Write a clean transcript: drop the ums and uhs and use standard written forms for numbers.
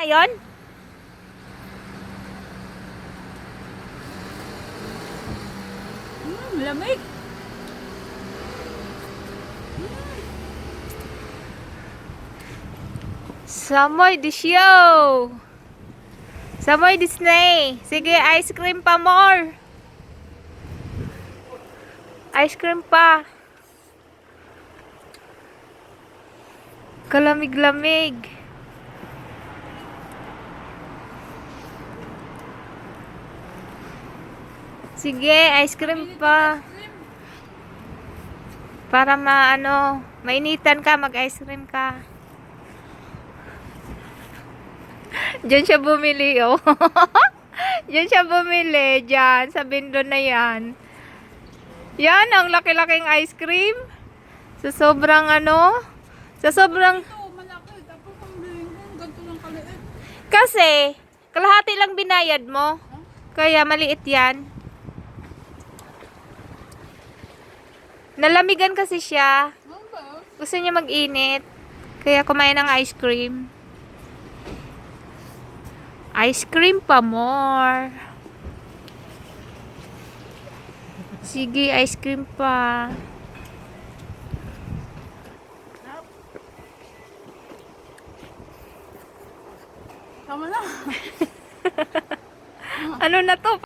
ngayon? Lamig. Samoy the show. Samoy Disney. Sige, ice cream pa more. Ice cream pa. Kalamig-lamig. Sige, ice cream pa. Para mainitan ka, mag-ice cream ka. Diyan siya bumili, oh. Diyan siya bumili, diyan, sa bindo na yan. Yan, ang laki-laking ice cream. Sa sobrang sa sobrang... Ito, malaki. Tapos ang biling mo, ganito lang kaliit. Kasi, kalahati lang binayad mo. Kaya maliit yan. Nalamigan kasi siya. Ano ba? Gusto niya mag-init. Kaya kumain ng ice cream. Ice cream pa more. Sige, ice cream pa. Tama na. Ano na to?